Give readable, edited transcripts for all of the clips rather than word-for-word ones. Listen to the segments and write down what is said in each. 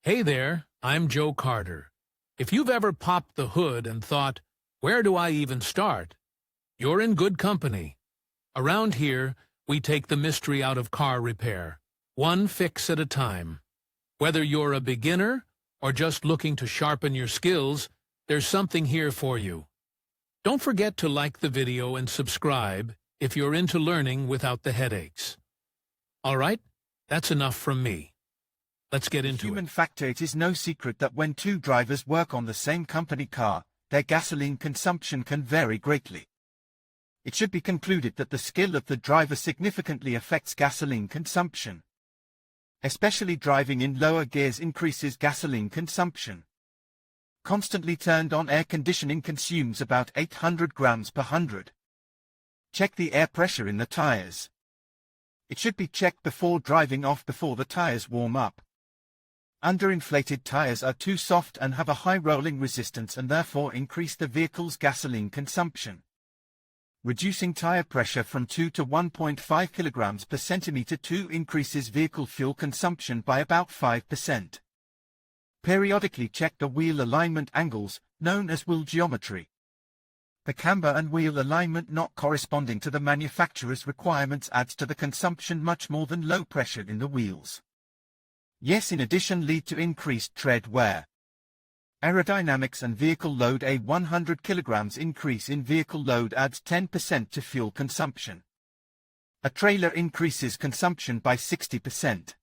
Hey there, I'm Joe Carter. If you've ever popped the hood and thought, where do I even start? You're in good company. Around here, we take the mystery out of car repair, one fix at a time. Whether you're a beginner or just looking to sharpen your skills, there's something here for you. Don't forget to like the video and subscribe if you're into learning without the headaches. All right, that's enough from me. Let's get into it. Human factor. It is no secret that when two drivers work on the same company car, their gasoline consumption can vary greatly. It should be concluded that the skill of the driver significantly affects gasoline consumption. Especially driving in lower gears increases gasoline consumption. Constantly turned on air conditioning consumes about 800 grams per 100. Check the air pressure in the tires. It should be checked before driving off before the tires warm up. Underinflated tires are too soft and have a high rolling resistance and therefore increase the vehicle's gasoline consumption. Reducing tire pressure from 2 to 1.5 kilograms per centimeter 2 increases vehicle fuel consumption by about 5%. Periodically check the wheel alignment angles, known as wheel geometry. The camber and wheel alignment not corresponding to the manufacturer's requirements adds to the consumption much more than low pressure in the wheels. Yes, in addition lead to increased tread wear. Aerodynamics and vehicle load. A 100 kilograms increase in vehicle load adds 10% to fuel consumption. A trailer increases consumption by 60%.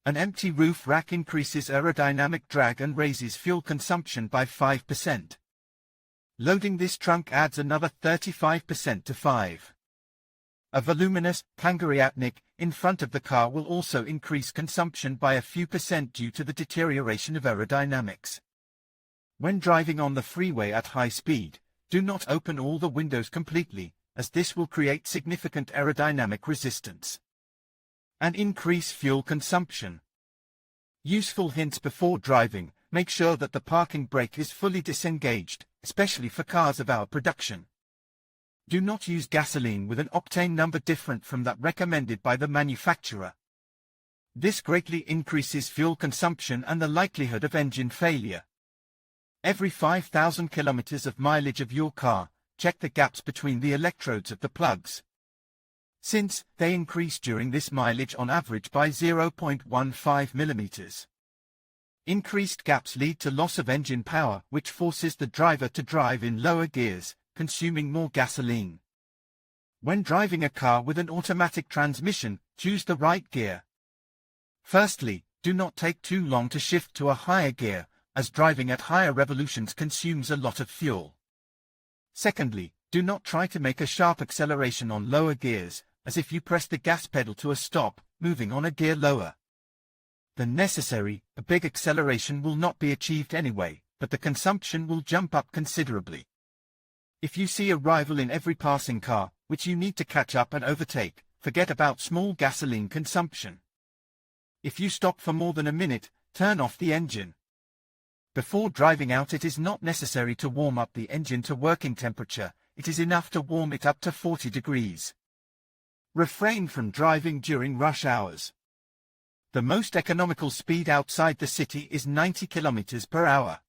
An empty roof rack increases aerodynamic drag and raises fuel consumption by 5%. Loading this trunk adds another 35% to 5. A voluminous Kanguriatnik in front of the car will also increase consumption by a few percent due to the deterioration of aerodynamics. When driving on the freeway at high speed, do not open all the windows completely, as this will create significant aerodynamic resistance and increase fuel consumption. Useful hints before driving: make sure that the parking brake is fully disengaged, especially for cars of our production. Do not use gasoline with an octane number different from that recommended by the manufacturer. This greatly increases fuel consumption and the likelihood of engine failure. Every 5,000 kilometers of mileage of your car, check the gaps between the electrodes of the plugs. Since they increase during this mileage on average by 0.15 millimeters. Increased gaps lead to loss of engine power, which forces the driver to drive in lower gears, consuming more gasoline. When driving a car with an automatic transmission, choose the right gear. Firstly, do not take too long to shift to a higher gear, as driving at higher revolutions consumes a lot of fuel. Secondly, do not try to make a sharp acceleration on lower gears, as if you press the gas pedal to a stop, moving on a gear lower than necessary, a big acceleration will not be achieved anyway, but the consumption will jump up considerably. If you see a rival in every passing car, which you need to catch up and overtake, forget about small gasoline consumption. If you stop for more than a minute, turn off the engine. Before driving out, it is not necessary to warm up the engine to working temperature, it is enough to warm it up to 40 degrees. Refrain from driving during rush hours. The most economical speed outside the city is 90 kilometers per hour.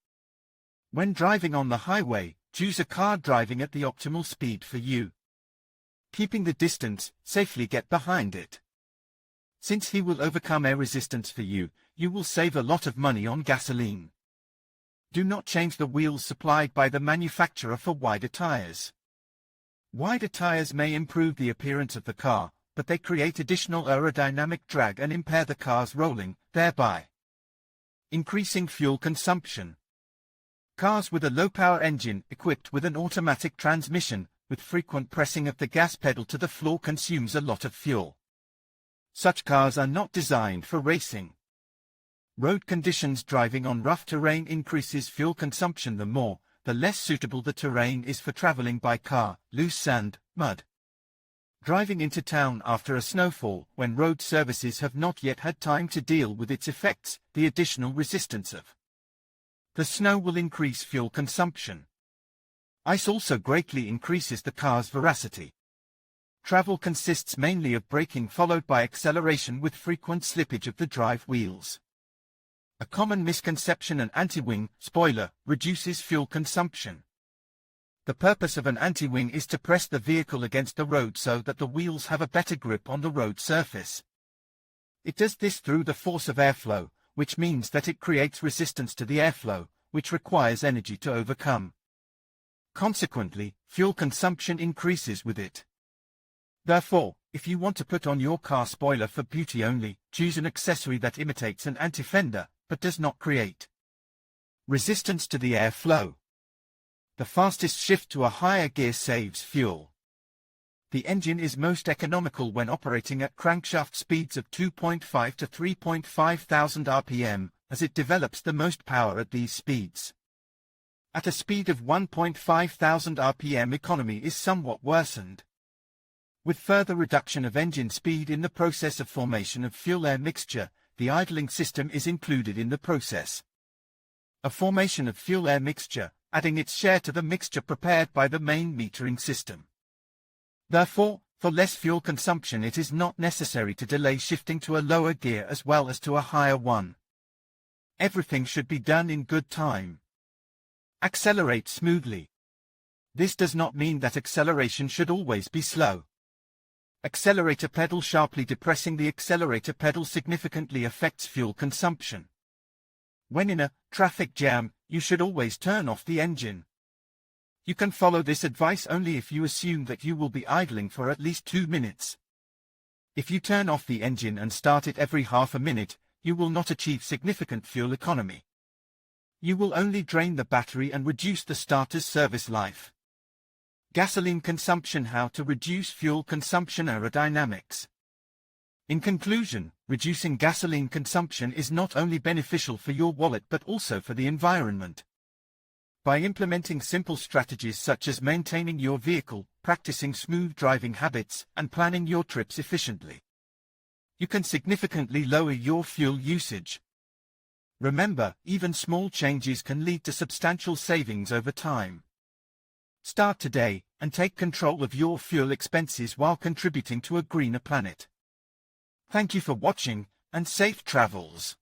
When driving on the highway, choose a car driving at the optimal speed for you. Keeping the distance, safely get behind it. Since he will overcome air resistance for you, you will save a lot of money on gasoline. Do not change the wheels supplied by the manufacturer for wider tires. Wider tires may improve the appearance of the car, but they create additional aerodynamic drag and impair the car's rolling, thereby increasing fuel consumption. Cars with a low-power engine equipped with an automatic transmission, with frequent pressing of the gas pedal to the floor, consumes a lot of fuel. Such cars are not designed for racing. Road conditions: driving on rough terrain increases fuel consumption. The less suitable the terrain is for traveling by car, loose sand, mud. Driving into town after a snowfall, when road services have not yet had time to deal with its effects, the additional resistance of the snow will increase fuel consumption. Ice also greatly increases the car's veracity. Travel consists mainly of braking followed by acceleration with frequent slippage of the drive wheels. A common misconception: an anti-wing spoiler reduces fuel consumption. The purpose of an anti-wing is to press the vehicle against the road so that the wheels have a better grip on the road surface. It does this through the force of airflow, which means that it creates resistance to the airflow, which requires energy to overcome. Consequently, fuel consumption increases with it. Therefore, if you want to put on your car spoiler for beauty only, choose an accessory that imitates an anti-fender, but does not create resistance to the airflow. The fastest shift to a higher gear saves fuel. The engine is most economical when operating at crankshaft speeds of 2.5 to 3.5 thousand RPM, as it develops the most power at these speeds. At a speed of 1.5 thousand RPM, economy is somewhat worsened. With further reduction of engine speed in the process of formation of fuel-air mixture, the idling system is included in the process of formation of fuel-air mixture, adding its share to the mixture prepared by the main metering system. Therefore, for less fuel consumption, it is not necessary to delay shifting to a lower gear as well as to a higher one. Everything should be done in good time. Accelerate smoothly. This does not mean that acceleration should always be slow. Accelerator pedal sharply depressing the accelerator pedal significantly affects fuel consumption. When in a traffic jam, you should always turn off the engine. You can follow this advice only if you assume that you will be idling for at least 2 minutes. If you turn off the engine and start it every half a minute, you will not achieve significant fuel economy. You will only drain the battery and reduce the starter's service life. Gasoline consumption: how to reduce fuel consumption. Aerodynamics. In conclusion, reducing gasoline consumption is not only beneficial for your wallet but also for the environment. By implementing simple strategies such as maintaining your vehicle, practicing smooth driving habits, and planning your trips efficiently, you can significantly lower your fuel usage. Remember, even small changes can lead to substantial savings over time. Start today, and take control of your fuel expenses while contributing to a greener planet. Thank you for watching, and safe travels.